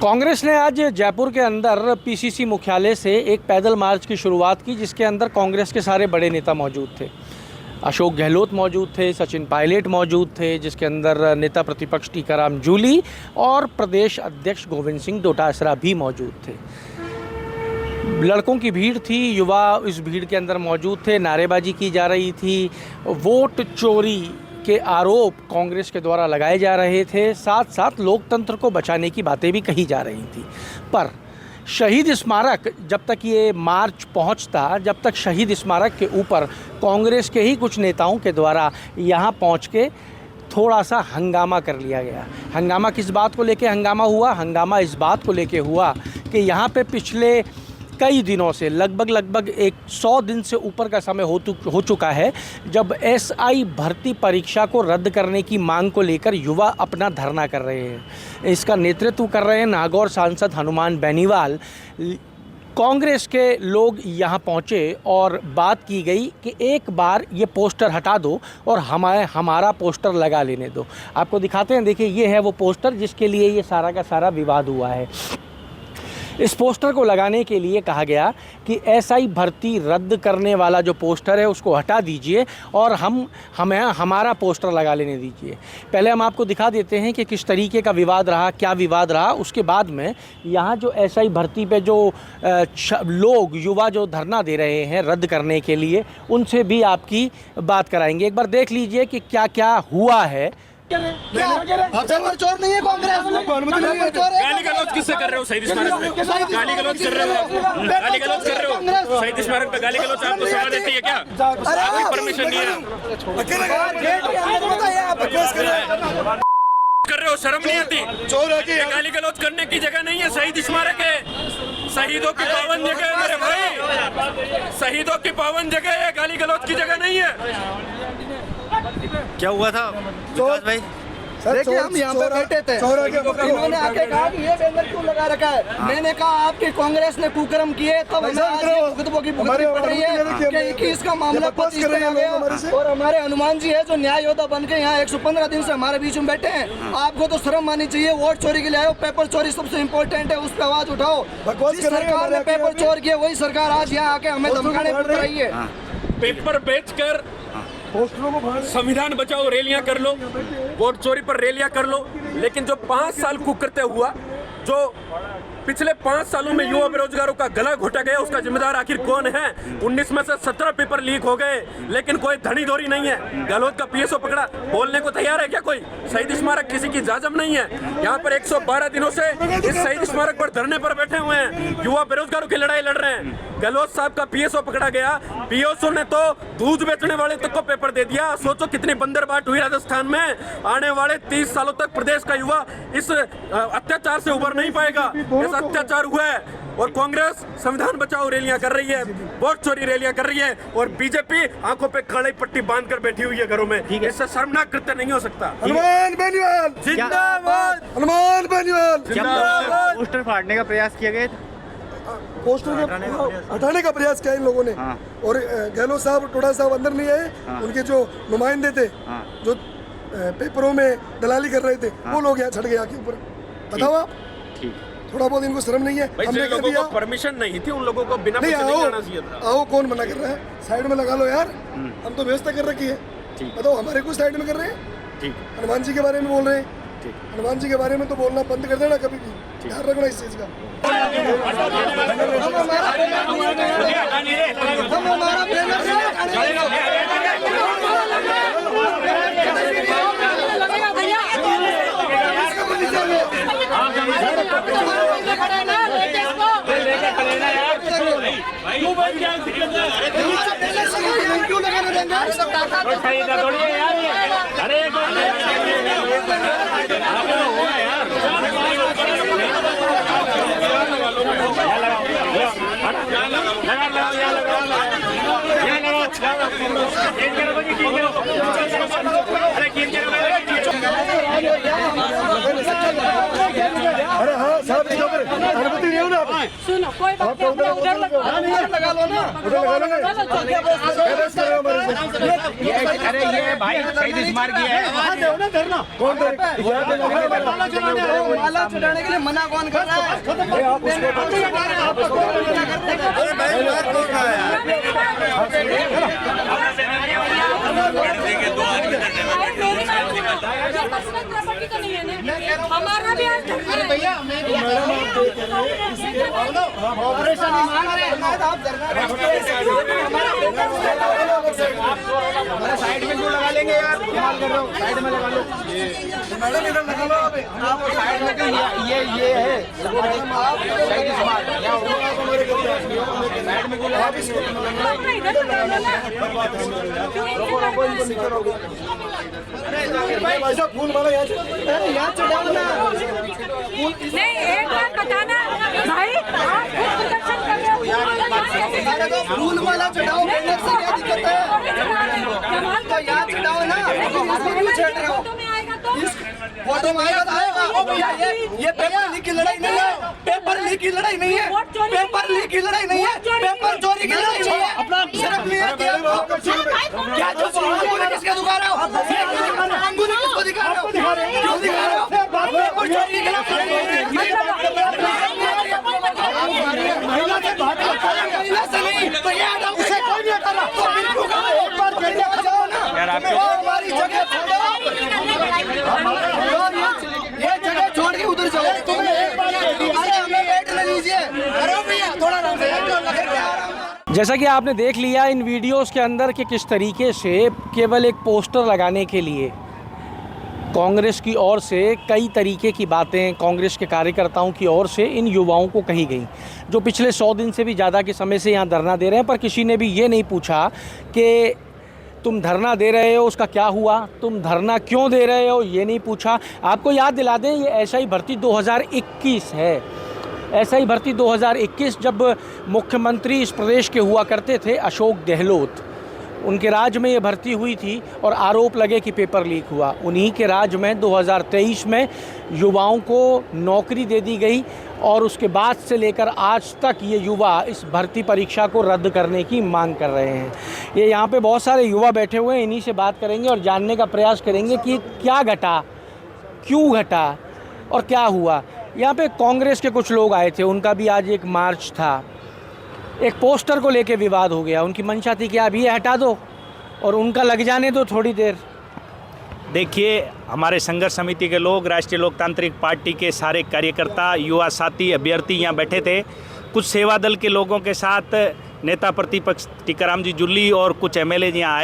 कांग्रेस ने आज जयपुर के अंदर पीसीसी मुख्यालय से एक पैदल मार्च की शुरुआत की, जिसके अंदर कांग्रेस के सारे बड़े नेता मौजूद थे। अशोक गहलोत मौजूद थे, सचिन पायलट मौजूद थे, जिसके अंदर नेता प्रतिपक्ष टीकाराम जूली और प्रदेश अध्यक्ष गोविंद सिंह डोटासरा भी मौजूद थे। लड़कों की भीड़ थी, युवा इस भीड़ के अंदर मौजूद थे। नारेबाजी की जा रही थी, वोट चोरी के आरोप कांग्रेस के द्वारा लगाए जा रहे थे, साथ साथ लोकतंत्र को बचाने की बातें भी कही जा रही थी। पर शहीद स्मारक जब तक ये मार्च पहुंचता, जब तक शहीद स्मारक के ऊपर कांग्रेस के ही कुछ नेताओं के द्वारा यहाँ पहुंच के थोड़ा सा हंगामा कर लिया गया। हंगामा किस बात को लेके हंगामा हुआ? हंगामा इस बात को लेके हुआ कि यहाँ पे पिछले कई दिनों से लगभग 100 दिन से ऊपर का समय हो चुका है जब एसआई भर्ती परीक्षा को रद्द करने की मांग को लेकर युवा अपना धरना कर रहे हैं। इसका नेतृत्व कर रहे हैं नागौर सांसद हनुमान बेनीवाल। कांग्रेस के लोग यहाँ पहुँचे और बात की गई कि एक बार ये पोस्टर हटा दो और हमारा पोस्टर लगा लेने दो। आपको दिखाते हैं, देखिए ये है वो पोस्टर जिसके लिए ये सारा का सारा विवाद हुआ है। इस पोस्टर को लगाने के लिए कहा गया कि एसआई भर्ती रद्द करने वाला जो पोस्टर है उसको हटा दीजिए और हमें हमारा पोस्टर लगा लेने दीजिए। पहले हम आपको दिखा देते हैं कि किस तरीके का विवाद रहा, क्या विवाद रहा। उसके बाद में यहाँ जो एसआई भर्ती पे जो लोग युवा जो धरना दे रहे हैं रद्द करने के लिए, उनसे भी आपकी बात कराएंगे। एक बार देख लीजिए कि क्या क्या हुआ है। चोर नहीं है कांग्रेस। गाली गलौज किससे कर रहे हो? शहीद स्मारक पे गाली गलौज कर रहे हो? गाली गलौज कर रहे हो? शहीद स्मारक पे गाली गलौज आपको सलाह देती है क्या? आपकी परमिशन नहीं है? कर रहे हो, शर्म नहीं आती? गाली गलौज करने की जगह नहीं है, शहीद स्मारक है। शहीदों की पावन जगह है मेरे भाई, शहीदों की पावन जगह है, गाली गलौज की जगह नहीं है। क्या हुआ था विकास भाई? देखिए हम यहाँ पे बैठे थे, इन्होंने आके कहा कि ये बैनर क्यों लगा रखा है। मैंने कहा आपकी कांग्रेस ने कुकर्म किए तब हमें आज भुगतने की पड़ रही है कि इसका मामला 25 आ गया। और हमारे हनुमान जी है जो न्याय योद्धा बन के यहाँ 115 दिन से हमारे बीच में बैठे हैं। आपको तो शर्म आनी चाहिए। वोट चोरी के लिए आए हो, पेपर चोरी सबसे इम्पोर्टेंट है, उस पर आवाज उठाओ। सरकार ने पेपर चोर किया, वही सरकार आज यहाँ आके हमें धमकाने पड़ रही है। पेपर बेचकर संविधान बचाओ रैलियां कर लो, वोट चोरी पर रैलियां कर लो, लेकिन जो 5 साल कुकरते हुआ, जो पिछले 5 सालों में युवा बेरोजगारों का गला घोटा गया, उसका जिम्मेदार आखिर कौन है? 19 में से 17 पेपर लीक हो गए, लेकिन कोई धनी धोरी नहीं है। गहलोत का पीएसओ पकड़ा, बोलने को तैयार है क्या कोई? शहीद स्मारक किसी की जाजम नहीं है। यहाँ पर 112 दिनों से इस शहीद स्मारक पर धरने पर बैठे हुए हैं, युवा बेरोजगारों की लड़ाई लड़ रहे हैं। गहलोत साहब का पीएसओ पकड़ा गया, पीएसओ ने तो दूध बेचने वाले तक को पेपर दे दिया। सोचो कितनी बंदरबाट हुई राजस्थान में। आने वाले 30 सालों तक प्रदेश का युवा इस अत्याचार से उबर नहीं पाएगा। अत्याचार हुआ है और कांग्रेस संविधान बचाओ रैलियां कर रही है, वोट चोरी रैलियां कर रही है और बीजेपी आंखों पे काली पट्टी बांधकर बैठी हुई है घरों में। इससे शर्मनाक कृत्य नहीं हो सकता। हनुमान बेनीवाल जिंदाबाद, हनुमान बेनीवाल जिंदाबाद। पोस्टर फाड़ने का प्रयास किया गया था, पोस्टर हटाने का प्रयास किया इन लोगों ने। और गहलोत साहब, टोडा साहब अंदर नहीं आए। उनके जो नुमाइंदे थे, जो पेपरों में दलाली कर रहे थे, वो लोग यहाँ चढ़ गए आके ऊपर। बताओ आप, थोड़ा बहुत इनको शर्म नहीं है? हमने लोगों को परमिशन नहीं थी, उन लोगों को बिना नहीं आना चाहिए था। आओ, कौन मना कर रहा है? साइड में लगा लो यार, हम तो व्यवस्था कर रखी है। बताओ, हमारे को साइड में कर रहे हैं? हनुमान जी के बारे में बोल रहे हैं, हनुमान जी के बारे में तो बोलना बंद कर देना कभी भी, ध्यान रखना इस चीज का। क्यों लगाने देंगे? अरे हाँ साहब, सुनो कोई बात नहीं, अपना उधर लगा लो ना, अरे ये भाई शहीद स्मारक है। माला चढ़ाने के लिए मना कौन कर रहा है? प्रॉपर्टी तो नहीं है ना, हमारा भी आज भैया ऑपरेशन मांग रहे हैं आप साइड में क्यों लगा लेंगे यार, क्या कर रहे हो, साइड में लगा लो। मैडम इधर लगा लो, आप साइड में ये है शहीद स्मारक, साइड में क्यों लगा फूल वाला यहाँ चढ़ाओ ना। नहीं, एक बात बताना भाई, आप प्रदर्शन कर रहे हो, फूल माला चढ़ाओ, बैनर से क्या दिक्कत है? तो यहाँ चढ़ाओ ना, इसको क्यों छेड़ रहे हो? फोटो में आएगा तो आएगा। ये पेपर लीक की लड़ाई नहीं है, पेपर लीक की लड़ाई नहीं है, पेपर लीक की लड़ाई नहीं है, पेपर चोरी की लड़ाई नहीं है। सिर्फ ये क्या जो अंगूठी किसके दिखा रहे हो? अंगूठी किसको दिखा रहे हो? क्यों दिखा रहे हो? पेपर चोरी के खिलाफ महिला से बात महिला से नहीं तो ये आदम उसे कोई नहीं कर रहा। तो बिल्कुल एक बार कहने जाओ ना हमारी जगह छोड़ो, ये जगह छोड़ के उधर जाओ। तुम्हें एक बार अरे हमें बैठने दीजिए। अरे भैया थोड़ा आराम से। जैसा कि आपने देख लिया इन वीडियोस के अंदर कि किस तरीके से केवल एक पोस्टर लगाने के लिए कांग्रेस की ओर से कई तरीके की बातें कांग्रेस के कार्यकर्ताओं की ओर से इन युवाओं को कही गई, जो पिछले 100 दिन से भी ज़्यादा के समय से यहाँ धरना दे रहे हैं। पर किसी ने भी ये नहीं पूछा कि तुम धरना दे रहे हो उसका क्या हुआ, तुम धरना क्यों दे रहे हो, ये नहीं पूछा। आपको याद दिला दें, ये एसआई भर्ती 2021 है। एसआई भर्ती 2021 जब मुख्यमंत्री इस प्रदेश के हुआ करते थे अशोक गहलोत, उनके राज में ये भर्ती हुई थी और आरोप लगे कि पेपर लीक हुआ। उन्हीं के राज में 2023 में युवाओं को नौकरी दे दी गई और उसके बाद से लेकर आज तक ये युवा इस भर्ती परीक्षा को रद्द करने की मांग कर रहे हैं। ये यहाँ पे बहुत सारे युवा बैठे हुए हैं, इन्हीं से बात करेंगे और जानने का प्रयास करेंगे कि क्या घटा, क्यों घटा और क्या हुआ। यहाँ पे कांग्रेस के कुछ लोग आए थे, उनका भी आज एक मार्च था। एक पोस्टर को लेके विवाद हो गया, उनकी मंशा थी कि अभी हटा दो और उनका लग जाने दो थोड़ी देर। देखिए, हमारे संघर्ष समिति के लोग, राष्ट्रीय लोकतांत्रिक पार्टी के सारे कार्यकर्ता, युवा साथी, अभ्यर्थी यहाँ बैठे थे। कुछ सेवा दल के लोगों के साथ नेता प्रतिपक्ष टीकाराम जी जुल्ली और कुछ एमएलए यहाँ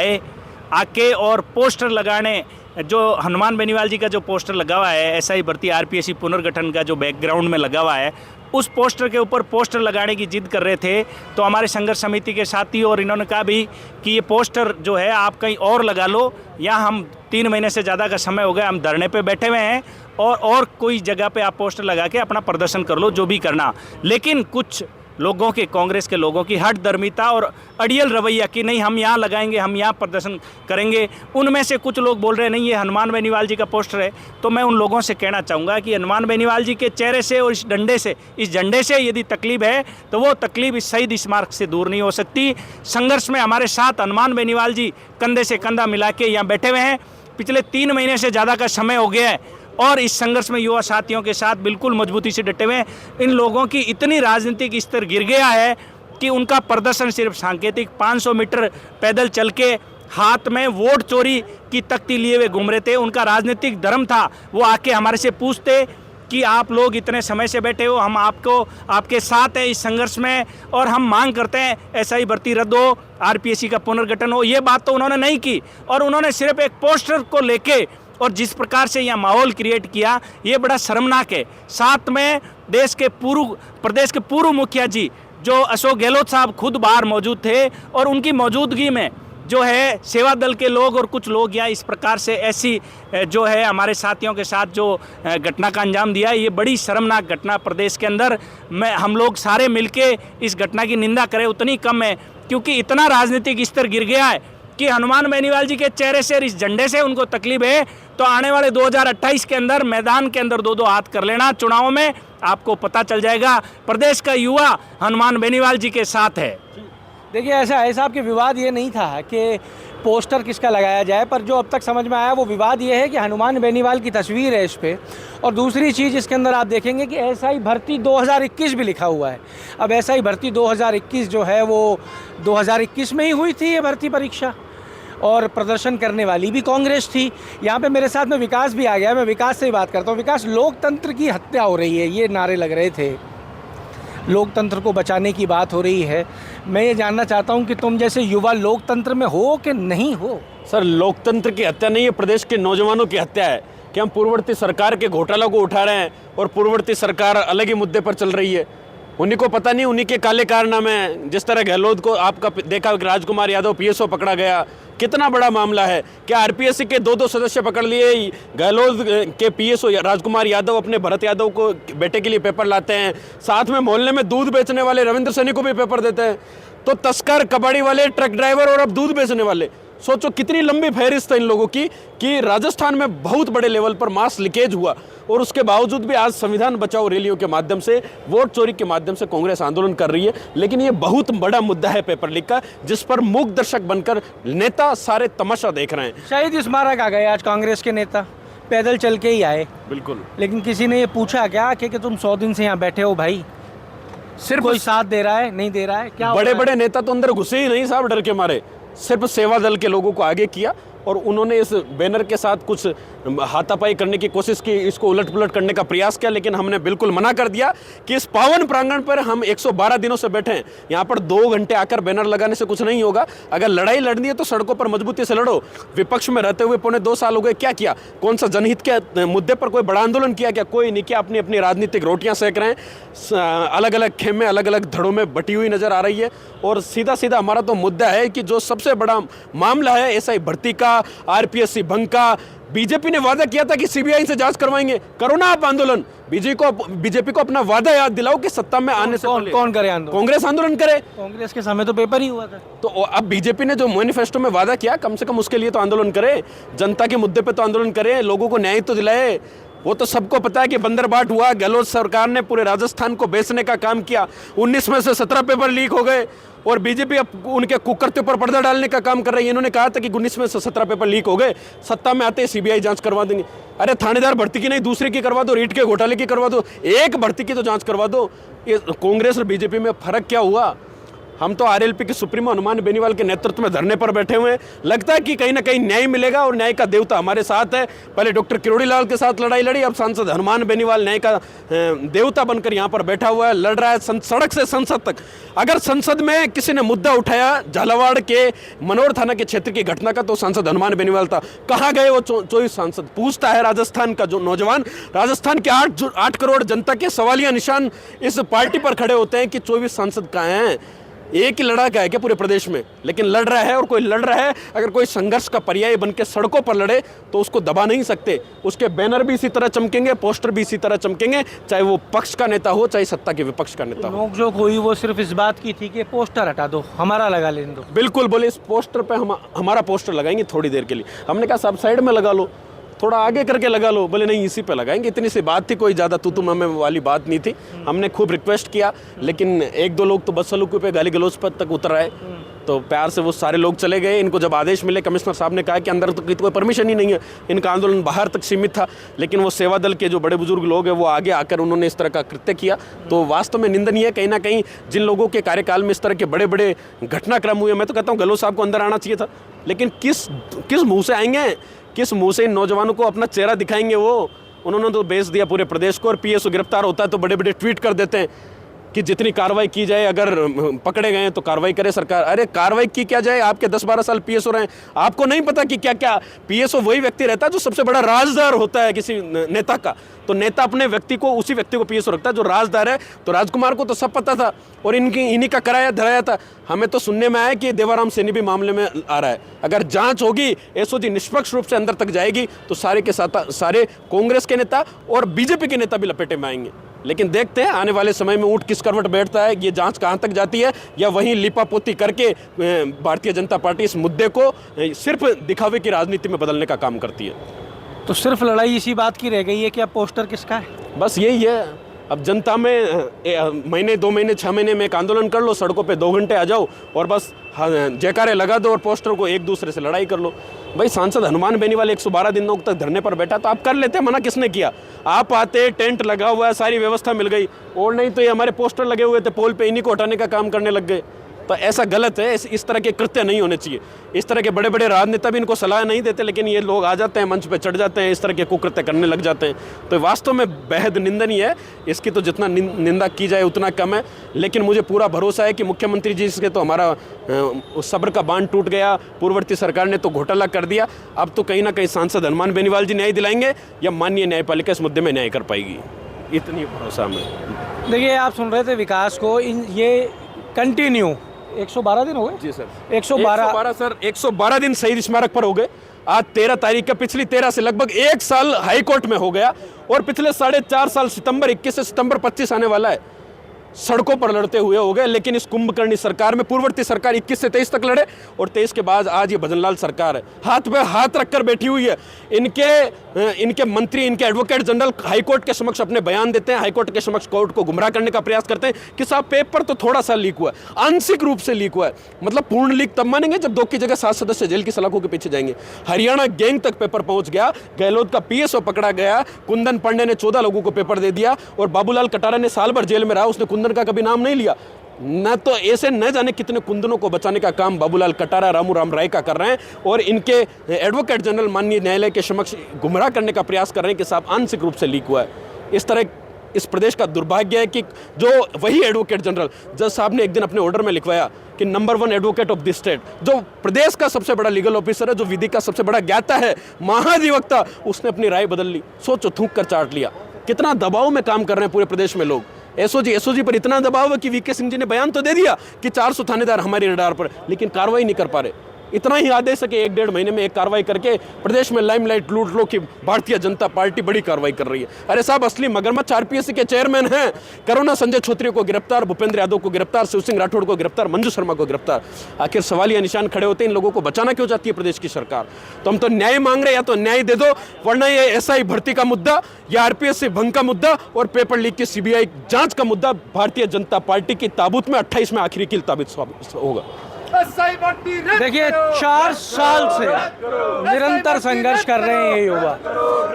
आके और पोस्टर लगाने, जो हनुमान बेनीवाल जी का जो पोस्टर लगा हुआ है एसआई भर्ती आरपीएससी पुनर्गठन का जो बैकग्राउंड में लगा हुआ है, उस पोस्टर के ऊपर पोस्टर लगाने की जिद कर रहे थे। तो हमारे संघर्ष समिति के साथी और इन्होंने कहा भी कि ये पोस्टर जो है आप कहीं और लगा लो, या हम 3 महीने से ज़्यादा का समय हो गया हम धरने पे बैठे हुए हैं और कोई जगह पे आप पोस्टर लगा के अपना प्रदर्शन कर लो, जो भी करना। लेकिन कुछ लोगों के, कांग्रेस के लोगों की हठ धर्मिता और अड़ियल रवैया कि नहीं हम यहाँ लगाएंगे, हम यहाँ प्रदर्शन करेंगे। उनमें से कुछ लोग बोल रहे हैं नहीं ये हनुमान बेनीवाल जी का पोस्टर है। तो मैं उन लोगों से कहना चाहूँगा कि हनुमान बेनीवाल जी के चेहरे से और इस डंडे से, इस झंडे से यदि तकलीफ है तो वो तकलीफ इस शहीद स्मारक से दूर नहीं हो सकती। संघर्ष में हमारे साथ हनुमान बेनीवाल जी कंधे से कंधा मिला के यहाँ बैठे हुए हैं। पिछले 3 महीने से ज़्यादा का समय हो गया है और इस संघर्ष में युवा साथियों के साथ बिल्कुल मजबूती से डटे हुए हैं। इन लोगों की इतनी राजनीतिक स्तर गिर गया है कि उनका प्रदर्शन सिर्फ सांकेतिक 500 मीटर पैदल चल के हाथ में वोट चोरी की तख्ती लिए हुए घूम रहे थे। उनका राजनीतिक धर्म था, वो आके हमारे से पूछते कि आप लोग इतने समय से बैठे हो, हम आपके साथ हैं इस संघर्ष में और हम मांग करते हैं एसआई भर्ती रद्द हो, आरपीएससी का पुनर्गठन हो। ये बात तो उन्होंने नहीं की और उन्होंने सिर्फ एक पोस्टर को लेके और जिस प्रकार से यह माहौल क्रिएट किया, ये बड़ा शर्मनाक है। साथ में प्रदेश के पूर्व मुखिया जी जो अशोक गहलोत साहब खुद बाहर मौजूद थे और उनकी मौजूदगी में जो है सेवा दल के लोग और कुछ लोग यहाँ इस प्रकार से ऐसी जो है हमारे साथियों के साथ जो घटना का अंजाम दिया, ये बड़ी शर्मनाक घटना प्रदेश के अंदर। हम लोग सारे मिलके इस घटना की निंदा करें उतनी कम है, क्योंकि इतना राजनीतिक स्तर गिर गया है कि हनुमान बेनीवाल जी के चेहरे से और इस झंडे से उनको तकलीफ है। तो आने वाले 2028 के अंदर मैदान के अंदर 2-2 हाथ कर लेना, चुनाव में आपको पता चल जाएगा। प्रदेश का युवा हनुमान बेनीवाल जी के साथ है। देखिए, ऐसा है साहब कि विवाद ये नहीं था कि पोस्टर किसका लगाया जाए, पर जो अब तक समझ में आया वो विवाद ये है कि हनुमान बेनीवाल की तस्वीर है इस पे। और दूसरी चीज़ इसके अंदर आप देखेंगे कि एसआई भर्ती 2021 भी लिखा हुआ है। अब एसआई भर्ती 2021 जो है वो 2021 में ही हुई थी ये भर्ती परीक्षा, और प्रदर्शन करने वाली भी कांग्रेस थी। यहाँ पे मेरे साथ में विकास भी आ गया, मैं विकास से ही बात करता हूँ। विकास, लोकतंत्र की हत्या हो रही है, ये नारे लग रहे थे, लोकतंत्र को बचाने की बात हो रही है। मैं ये जानना चाहता हूँ कि तुम जैसे युवा लोकतंत्र में हो कि नहीं हो? सर, लोकतंत्र की हत्या नहीं है, प्रदेश के नौजवानों की हत्या है कि हम पूर्ववर्ती सरकार के घोटालों को उठा रहे हैं और पूर्ववर्ती सरकार अलग ही मुद्दे पर चल रही है। उन्हीं को पता नहीं, उन्हीं के काले कारनामे हैं। जिस तरह गहलोत को आपका देखा कि राजकुमार यादव पीएसओ पकड़ा गया, कितना बड़ा मामला है। क्या आरपीएससी के दो सदस्य पकड़ लिए, गहलोत के पीएसओ राजकुमार यादव अपने भरत यादव को बेटे के लिए पेपर लाते हैं, साथ में मोहल्ले में दूध बेचने वाले रविंद्र सैनी को भी पेपर देते हैं। तो तस्कर, कबाड़ी वाले, ट्रक ड्राइवर और अब दूध बेचने वाले, सोचो कितनी लंबी फहरिस्त है इन लोगों की कि राजस्थान में बहुत बड़े लेवल पर मास लीकेज हुआ और उसके बावजूद भी आज संविधान बचाओ रैलियों के माध्यम से, वोट चोरी के माध्यम से कांग्रेस आंदोलन कर रही है। लेकिन ये बहुत बड़ा मुद्दा है पेपर लीक का, जिस पर मूक दर्शक बनकर नेता सारे तमाशा देख रहे हैं। शहीद स्मारक आ गए आज कांग्रेस के नेता, पैदल चल के ही आए। बिल्कुल। लेकिन किसी ने ये पूछा क्या कि तुम 100 दिन से यहाँ बैठे हो भाई, सिर्फ कोई साथ दे रहा है, नहीं दे रहा है? क्या बड़े बड़े नेता तो अंदर घुसे ही नहीं साहब, डर के मारे। सिर्फ सेवा दल के लोगों को आगे किया और उन्होंने इस बैनर के साथ कुछ हाथापाई करने की कोशिश की, इसको उलट पुलट करने का प्रयास किया, लेकिन हमने बिल्कुल मना कर दिया कि इस पावन प्रांगण पर हम 112 दिनों से बैठे हैं। यहाँ पर 2 घंटे आकर बैनर लगाने से कुछ नहीं होगा। अगर लड़ाई लड़नी है तो सड़कों पर मजबूती से लड़ो। विपक्ष में रहते हुए 2.25 साल हो गए, क्या किया? कौन सा जनहित के मुद्दे पर कोई बड़ा आंदोलन किया? क्या कोई नहीं किया। अपनी अपनी राजनीतिक रोटियां सेक रहे हैं, अलग अलग खेमे, अलग अलग धड़ों में बटी हुई नजर आ रही है। और सीधा सीधा हमारा तो मुद्दा है कि जो सबसे बड़ा मामला है एसआई भर्ती का, आरपीएससी भंग का, बीजेपी ने वादा किया था कि सीबीआई से जांच करवाएंगे। करो ना आप आंदोलन। बीजेपी को अपना वादा याद दिलाओ कि सत्ता में आने से पहले कौन करे आंदोलन? कांग्रेस आंदोलन करे। कांग्रेस के समय तो पेपर ही हुआ था। तो अब बीजेपी ने जो मैनिफेस्टो में वादा किया, कम से कम उसके लिए तो आंदोलन करे, जनता के मुद्दे पे तो आंदोलन करे, लोगों को न्याय तो दिलाए। वो तो सबको पता है कि बंदरबाट हुआ, गहलोत सरकार ने पूरे राजस्थान को बेचने का काम किया, 19 में से 17 पेपर लीक हो गए और बीजेपी अब उनके कुकर्ते पर पर्दा डालने का काम कर रही है। इन्होंने कहा था कि 19 में से 17 पेपर लीक हो गए, सत्ता में आते ही सीबीआई जांच करवा देंगे। अरे थानेदार भर्ती की नहीं, दूसरे की करवा दो, रीट के घोटाले की करवा दो, एक भर्ती की तो जांच करवा दो। ये कांग्रेस और बीजेपी में फर्क क्या हुआ? हम तो आरएलपी के सुप्रीमो हनुमान बेनीवाल के नेतृत्व में धरने पर बैठे हुए हैं। लगता है कि कहीं ना कहीं न्याय मिलेगा और न्याय का देवता हमारे साथ है। पहले डॉक्टर किरोड़ी लाल के साथ लड़ाई लड़ी, अब सांसद हनुमान बेनीवाल न्याय का देवता बनकर यहाँ पर बैठा हुआ है, लड़ रहा है सड़क से संसद तक। अगर संसद में किसी ने मुद्दा उठाया झालावाड़ के मनोर थाना के क्षेत्र की घटना का, तो सांसद हनुमान बेनीवाल था। कहाँ गए वो 24 सांसद? पूछता है राजस्थान का जो नौजवान, राजस्थान के 8 करोड़ जनता के सवालिया निशान इस पार्टी पर खड़े होते हैं कि 24 सांसद कहाँ हैं? एक ही लड़ाका है क्या पूरे प्रदेश में? लेकिन लड़ रहा है और कोई लड़ रहा है। अगर कोई संघर्ष का पर्याय बन के सड़कों पर लड़े तो उसको दबा नहीं सकते। उसके बैनर भी इसी तरह चमकेंगे, पोस्टर भी इसी तरह चमकेंगे, चाहे वो पक्ष का नेता हो चाहे सत्ता के विपक्ष का नेता हो। नोकझोंक हुई वो सिर्फ इस बात की थी कि पोस्टर हटा दो, हमारा लगा लेने दो। बिल्कुल बोले, इस पोस्टर पे हमारा पोस्टर लगाएंगे थोड़ी देर के लिए। हमने कहा सब साइड में लगा लो, थोड़ा आगे करके लगा लो। बोले नहीं, इसी पे लगाएंगे। इतनी सी बात थी, कोई ज़्यादा तू मैं वाली बात नहीं थी। हमने खूब रिक्वेस्ट किया, लेकिन 1-2 लोग तो बदसलूकी पे गाली गलौज पर तक उतर आए। तो प्यार से वो सारे लोग चले गए। इनको जब आदेश मिले, कमिश्नर साहब ने कहा कि अंदर तो कोई परमिशन ही नहीं है, इनका आंदोलन बाहर तक सीमित था। लेकिन वो सेवा दल के जो बड़े बुजुर्ग लोग हैं वो आगे आकर उन्होंने इस तरह का कृत्य किया। तो वास्तव में निंदनीय है। कहीं ना कहीं जिन लोगों के कार्यकाल में इस तरह के बड़े बड़े घटनाक्रम हुए, मैं तो कहता हूँ गहलोत साहब को अंदर आना चाहिए था। लेकिन किस मुँह से आएंगे, किस मुंह से इन नौजवानों को अपना चेहरा दिखाएंगे? वो उन्होंने तो बेच दिया पूरे प्रदेश को। और पीएसओ गिरफ्तार होता है तो बड़े बड़े ट्वीट कर देते हैं कि जितनी कार्रवाई की जाए, अगर पकड़े गए तो कार्रवाई करे सरकार। अरे कार्रवाई की क्या जाए? आपके 10-12 साल पीएसओ रहे, आपको नहीं पता कि क्या क्या पीएसओ वही व्यक्ति रहता है जो सबसे बड़ा राजदार होता है किसी नेता का। तो नेता अपने व्यक्ति को, उसी व्यक्ति को पीएसओ रखता है जो राजदार है। तो राजकुमार को तो सब पता था और इन्हीं का कराया धराया था। हमें तो सुनने में आया कि देवाराम सैनी भी मामले में आ रहा है। अगर जांच होगी, एसओजी निष्पक्ष रूप से अंदर तक जाएगी तो सारे के सारे कांग्रेस के नेता और बीजेपी के नेता भी लपेटे में आएंगे। लेकिन देखते हैं आने वाले समय में ऊँट किस करवट बैठता है, ये जांच कहाँ तक जाती है, या वहीं लिपापोती करके भारतीय जनता पार्टी इस मुद्दे को सिर्फ दिखावे की राजनीति में बदलने का काम करती है। तो सिर्फ लड़ाई इसी बात की रह गई है कि अब पोस्टर किसका है? बस यही है। अब जनता में महीने 2 महीने 6 महीने में एक आंदोलन कर लो, सड़कों पे 2 घंटे आ जाओ और बस जयकारे लगा दो और पोस्टर को एक दूसरे से लड़ाई कर लो। भाई सांसद हनुमान बेनीवाल 112 दिनों तक धरने पर बैठा, तो आप कर लेते, मना किसने किया? आप आते, टेंट लगा हुआ है, सारी व्यवस्था मिल गई, और नहीं तो ये हमारे पोस्टर लगे हुए थे पोल पे, इन्हीं को हटाने का काम करने लग गए। तो ऐसा गलत है, इस तरह के कृत्य नहीं होने चाहिए। इस तरह के बड़े बड़े राजनेता भी इनको सलाह नहीं देते, लेकिन ये लोग आ जाते हैं, मंच पे चढ़ जाते हैं, इस तरह के कुकृत्य करने लग जाते हैं। तो वास्तव में बेहद निंदनीय है। इसकी तो जितना निंदा की जाए उतना कम है। लेकिन मुझे पूरा भरोसा है कि मुख्यमंत्री जी से तो हमारा सब्र का बांध टूट गया, पूर्ववर्ती सरकार ने तो घोटाला कर दिया। अब तो कहीं ना कहीं सांसद हनुमान बेनीवाल जी न्याय दिलाएंगे या माननीय न्यायपालिका इस मुद्दे में न्याय कर पाएगी, इतनी भरोसा हमें। देखिए, आप सुन रहे थे विकास को, ये कंटिन्यू 112 दिन हो गए जी सर, 112 सर, 112 दिन शहीद स्मारक पर हो गए। आज 13 तारीख का, पिछली 13 से लगभग 1 साल हाई कोर्ट में हो गया, और पिछले 4.5 साल सितंबर 21 से सितंबर 25 आने वाला है, सड़कों पर लड़ते हुए हो गए। लेकिन इस कुंभकर्णी सरकार में पूर्ववर्ती सरकार 21 से 23 तक लड़े, और 23 के बाद आज ये भजनलाल सरकार है, हाथ पे हाथ रखकर बैठी हुई है। इनके मंत्री, इनके एडवोकेट जनरल हाईकोर्ट के समक्ष अपने बयान देते हैं, हाईकोर्ट के समक्ष कोर्ट को गुमराह करने का प्रयास करते हैं कि साहब पेपर तो थोड़ा सा लीक हुआ है, आंशिक रूप से लीक हुआ है। मतलब पूर्ण लीक तब मानेंगे जब 2 की जगह 7 सदस्य जेल की सलाखों के पीछे जाएंगे। हरियाणा गैंग तक पेपर पहुंच गया, गहलोत का PSO पकड़ा गया, कुंदन पांडे ने 14 लोगों को पेपर दे दिया, और बाबूलाल कटारा ने साल भर जेल में रहा, उसने कुंदन का कभी नाम नहीं लिया। न तो ऐसे न जाने कितने कुंदनों को बचाने का काम बाबूलाल कटारा, रामू राम राय का कर रहे हैं, और इनके एडवोकेट जनरल माननीय न्यायालय के समक्ष गुमराह करने का प्रयास कर रहे हैं कि साहब आंशिक रूप से लीक हुआ है। इस तरह इस प्रदेश का दुर्भाग्य है कि जो वही एडवोकेट जनरल जज साहब ने एक दिन अपने ऑर्डर में लिखवाया कि number 1 advocate of this state, जो प्रदेश का सबसे बड़ा लीगल ऑफिसर है, जो विधि का सबसे बड़ा ज्ञाता है, महाधिवक्ता, उसने अपनी राय बदल ली। सोचो, थूक कर चाट लिया। कितना दबाव में काम कर रहे हैं पूरे प्रदेश में लोग। एसओजी पर इतना दबाव है कि VK सिंह जी ने बयान तो दे दिया कि 400 थानेदार हमारे रडार पर, लेकिन कार्रवाई नहीं कर पा रहे। इतना ही आदेश है कि 1-1.5 महीने में एक कार्रवाई करके प्रदेश में लाइमलाइट लूट लो कि भारतीय जनता पार्टी बड़ी कार्रवाई कर रही है। अरे साहब, असली मगरमच्छ RPSC के चेयरमैन हैं। करुणा संजय छोत्रिय को गिरफ्तार, भूपेंद्र यादव को गिरफ्तार, शिव सिंह राठौड़ को गिरफ्तार, मंजू शर्मा को गिरफ्तार। आखिर सवालिया निशान खड़े होते हैं, इन लोगों को बचाना क्यों चाहती है प्रदेश की सरकार? तो हम तो न्याय मांग रहे हैं, या तो न्याय दे दो, वरना ये SI भर्ती का मुद्दा या RPSC भंग का मुद्दा और पेपर लीक की CBI जांच का मुद्दा भारतीय जनता पार्टी की ताबूत में 28 में आखिरी किल ताबित होगा। देखिए, 4 साल से निरंतर संघर्ष कर रहे हैं ये युवा।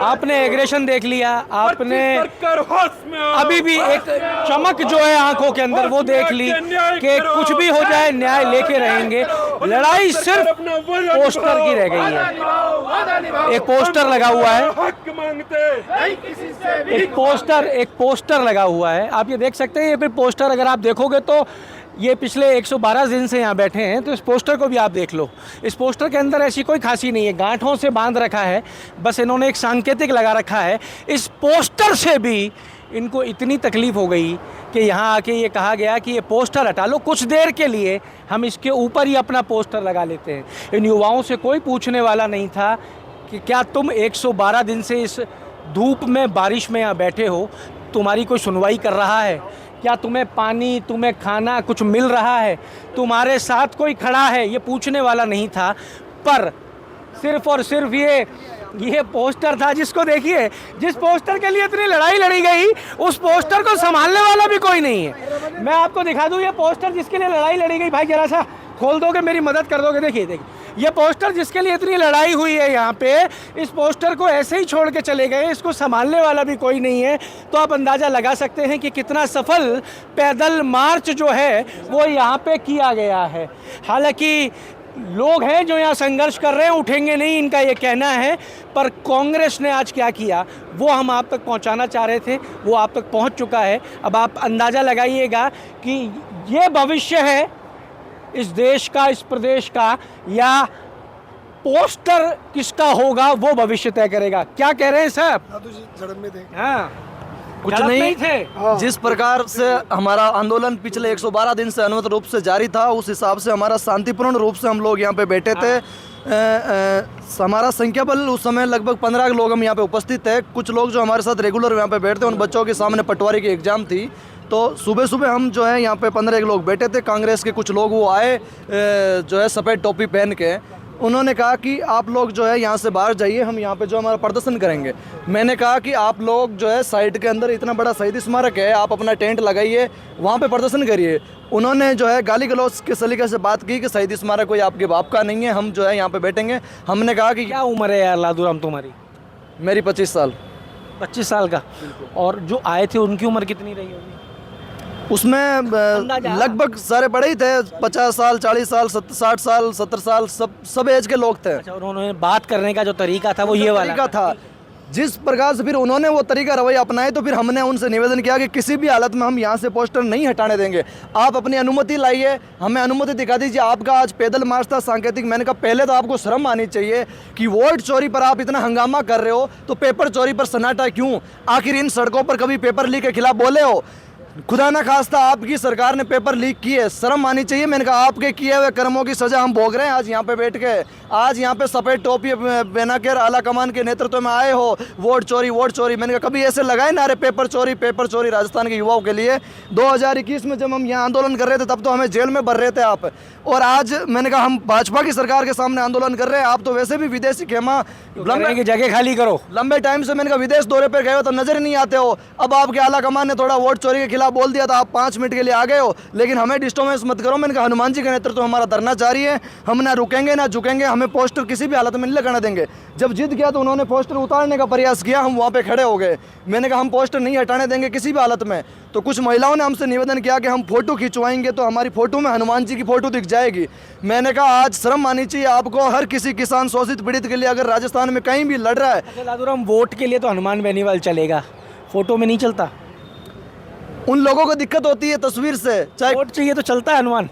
आपने एग्रेशन देख लिया, आपने अभी भी एक चमक जो है आंखों के अंदर वो देख ली कि कुछ भी हो जाए न्याय लेके रहेंगे। लड़ाई सिर्फ पोस्टर की रह गई है। एक पोस्टर लगा हुआ है, एक पोस्टर लगा हुआ है। आप ये देख सकते हैं, ये फिर पोस्टर अगर आप देखोगे तो ये पिछले 112 दिन से यहाँ बैठे हैं, तो इस पोस्टर को भी आप देख लो। इस पोस्टर के अंदर ऐसी कोई खासी नहीं है, गांठों से बांध रखा है, बस इन्होंने एक सांकेतिक लगा रखा है। इस पोस्टर से भी इनको इतनी तकलीफ हो गई कि यहाँ आके ये कहा गया कि ये पोस्टर हटा लो, कुछ देर के लिए हम इसके ऊपर ही अपना पोस्टर लगा लेते हैं। इन युवाओं से कोई पूछने वाला नहीं था कि क्या तुम 112 दिन से इस धूप में, बारिश में यहाँ बैठे हो, तुम्हारी कोई सुनवाई कर रहा है? क्या तुम्हें पानी, तुम्हें खाना कुछ मिल रहा है? तुम्हारे साथ कोई खड़ा है? ये पूछने वाला नहीं था। पर सिर्फ और सिर्फ ये पोस्टर था, जिसको देखिए, जिस पोस्टर के लिए इतनी लड़ाई लड़ी गई, उस पोस्टर को संभालने वाला भी कोई नहीं है। मैं आपको दिखा दूं ये पोस्टर जिसके लिए लड़ाई लड़ी गई। भाई जरा सा खोल दोगे, मेरी मदद कर दोगे? देखिए ये पोस्टर जिसके लिए इतनी लड़ाई हुई है यहाँ पे, इस पोस्टर को ऐसे ही छोड़ के चले गए, इसको संभालने वाला भी कोई नहीं है। तो आप अंदाज़ा लगा सकते हैं कि कितना सफल पैदल मार्च जो है वो यहाँ पे किया गया है। हालांकि लोग हैं जो यहाँ संघर्ष कर रहे हैं, उठेंगे नहीं, इनका ये कहना है। पर कांग्रेस ने आज क्या किया वो हम आप तक पहुँचाना चाह रहे थे, वो आप तक पहुँच चुका है। अब आप अंदाज़ा लगाइएगा कि ये भविष्य है इस देश का, इस प्रदेश का, या पोस्टर किसका होगा वो भविष्य तय करेगा। क्या कह रहे हैं साहब? हाँ, कुछ नहीं थे। जिस प्रकार से हमारा आंदोलन पिछले 112 दिन से अनवरत रूप से जारी था, उस हिसाब से हमारा शांतिपूर्ण रूप से हम लोग यहाँ पे बैठे थे। हमारा संख्या बल उस समय लगभग 15 लोग हम यहाँ पे उपस्थित थे। कुछ लोग जो हमारे साथ रेगुलर यहाँ पे बैठते, उन बच्चों के सामने पटवारी की एग्ज़ाम थी, तो सुबह सुबह हम जो है यहाँ पे 15 लोग बैठे थे। कांग्रेस के कुछ लोग वो आए जो है सफ़ेद टोपी पहन के, उन्होंने कहा कि आप लोग जो है यहाँ से बाहर जाइए, हम यहाँ पे जो हमारा प्रदर्शन करेंगे। मैंने कहा कि आप लोग जो है साइट के अंदर इतना बड़ा शहीद स्मारक है, आप अपना टेंट लगाइए, वहाँ पे प्रदर्शन करिए। उन्होंने जो है गाली गलौज के सलीके से बात की कि शहीद स्मारक कोई आपके बाप का नहीं है, हम जो है यहाँ पे बैठेंगे। हमने कहा कि क्या उम्र है यार लादूराम तुम्हारी? मेरी 25 साल। 25 साल का। और जो आए थे उनकी उम्र कितनी रही होगी? उसमें लगभग सारे बड़े ही थे, 50 साल, 40 साल, 60 साल, 70 साल, सब एज के लोग थे। अच्छा, उन्होंने बात करने का जो तरीका था वो ये वाला तरीका था। जिस प्रकार से फिर उन्होंने वो तरीका रवैया अपनाए, तो फिर हमने उनसे निवेदन किया कि किसी भी हालत में हम यहाँ से पोस्टर नहीं हटाने देंगे, आप अपनी अनुमति लाइए, हमें अनुमति दिखा दीजिए। आपका आज पैदल मार्च था सांकेतिक। मैंने कहा पहले तो आपको शर्म आनी चाहिए कि वोट चोरी पर आप इतना हंगामा कर रहे हो, तो पेपर चोरी पर सन्नाटा क्यों? आखिर इन सड़कों पर कभी पेपर लीक के खिलाफ बोले हो? खुदा ना खास्ता आपकी सरकार ने पेपर लीक किए, शर्म आनी चाहिए। मैंने कहा आपके किए हुए कर्मों की सजा हम भोग रहे हैं आज यहाँ पे बैठ के। आज यहाँ पे सफ़ेद टोपी पहना कर आला कमान के नेतृत्व में आए हो, वोट चोरी वोट चोरी। मैंने कहा कभी ऐसे लगाए नारे पेपर चोरी राजस्थान के युवाओं के लिए? 2021 में जब हम यहाँ आंदोलन कर रहे थे तब तो हमें जेल में भर रहे थे आप, और आज मैंने कहा हम भाजपा की सरकार के सामने आंदोलन कर रहे हैं। आप तो वैसे भी विदेशी खेमा की जगह खाली करो। लंबे टाइम से मैंने कहा विदेश दौरे पर गए हो तो नजर नहीं आते हो। अब आपके आला कमान ने थोड़ा वोट चोरी के खिलाफ बोल दिया था, आप 5 मिनट के लिए आ गए हो, लेकिन हमें डिस्टर्बेंस मत करो। मैंने कहा हनुमान जी के नेतृत्व हमारा धरना जारी है, हम ना रुकेंगे ना झुकेंगे, हमें पोस्टर किसी भी हालत में नहीं लगाने देंगे। जब जिद किया तो उन्होंने पोस्टर उतारने का प्रयास किया, हम वहाँ पे खड़े हो गए। मैंने कहा हम पोस्टर नहीं हटाने देंगे किसी भी हालत में। तो कुछ महिलाओं ने हमसे निवेदन किया कि हम फोटो खिंचवाएंगे तो हमारी फोटो में हनुमान जी की फोटो दिख जाएगी। मैंने कहा आज शर्म आनी चाहिए आपको। हर किसी किसान शोषित पीड़ित के लिए अगर राजस्थान में कहीं भी लड़ रहा है, अच्छा लादूराम, वोट के लिए तो हनुमान बेनीवाल चलेगा, फोटो में नहीं चलता? उन लोगों को दिक्कत होती है तस्वीर से। चाहे वोट चाहिए तो चलता है हनुमान।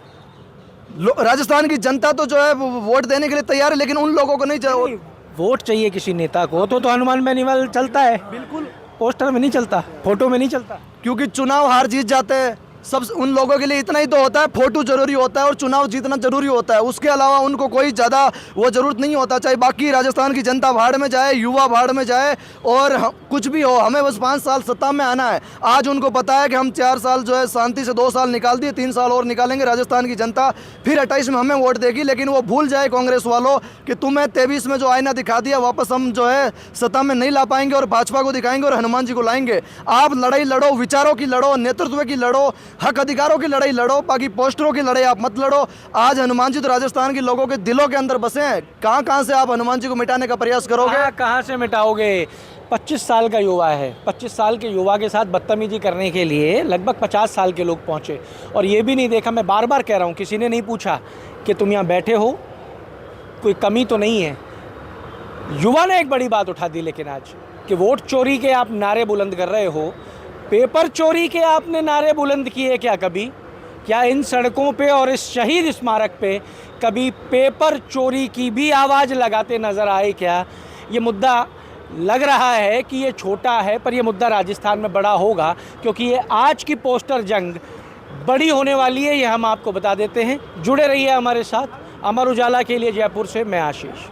राजस्थान की जनता तो जो है वोट देने के लिए तैयार है, लेकिन उन लोगों को नहीं। वोट चाहिए किसी नेता को तो हनुमान बेनीवाल चलता है। बिल्कुल, पोस्टर में नहीं चलता, फोटो में नहीं चलता। क्योंकि चुनाव हार जीत जाते हैं सब उन लोगों के लिए इतना ही तो होता है, फोटो जरूरी होता है और चुनाव जीतना जरूरी होता है। उसके अलावा उनको कोई ज़्यादा वो जरूरत नहीं होता। चाहे बाकी राजस्थान की जनता भाड़ में जाए, युवा भाड़ में जाए और कुछ भी हो, हमें बस 5 साल सत्ता में आना है। आज उनको पता है कि हम 4 साल जो है शांति से 2 साल निकाल दिए, 3 साल और निकालेंगे, राजस्थान की जनता फिर 28 में हमें वोट देगी। लेकिन वो भूल जाए कांग्रेस वालों कि तुम्हें 23 में जो आईना दिखा दिया वापस हम जो है सत्ता में नहीं ला पाएंगे, और भाजपा को दिखाएंगे और हनुमान जी को लाएंगे। आप लड़ाई लड़ो, विचारों की लड़ो, नेतृत्व की लड़ो, हक अधिकारों की लड़ाई लड़ो, बाकी पोस्टरों की लड़ाई आप मत लड़ो। आज हनुमान जी तो राजस्थान के लोगों के दिलों के अंदर बसे हैं। कहाँ से आप हनुमान जी को मिटाने का प्रयास करोगे? कहाँ से मिटाओगे? 25 साल का युवा है, 25 साल के युवा के साथ बदतमीजी करने के लिए लगभग 50 साल के लोग पहुँचे, और ये भी नहीं देखा, मैं बार बार कह रहा हूँ, किसी ने नहीं पूछा कि तुम यहाँ बैठे हो, कोई कमी तो नहीं है। युवा ने एक बड़ी बात उठा दी लेकिन आज, कि वोट चोरी के आप नारे बुलंद कर रहे हो, पेपर चोरी के आपने नारे बुलंद किए क्या कभी? क्या इन सड़कों पे और इस शहीद स्मारक पे कभी पेपर चोरी की भी आवाज़ लगाते नज़र आए क्या? ये मुद्दा लग रहा है कि ये छोटा है, पर ये मुद्दा राजस्थान में बड़ा होगा, क्योंकि ये आज की पोस्टर जंग बड़ी होने वाली है, ये हम आपको बता देते हैं। जुड़े रहिए हमारे साथ। अमर उजाला के लिए जयपुर से मैं आशीष।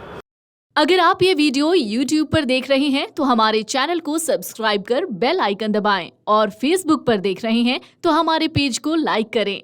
अगर आप ये वीडियो YouTube पर देख रहे हैं तो हमारे चैनल को सब्सक्राइब कर बेल आइकन दबाएं, और Facebook पर देख रहे हैं तो हमारे पेज को लाइक करें।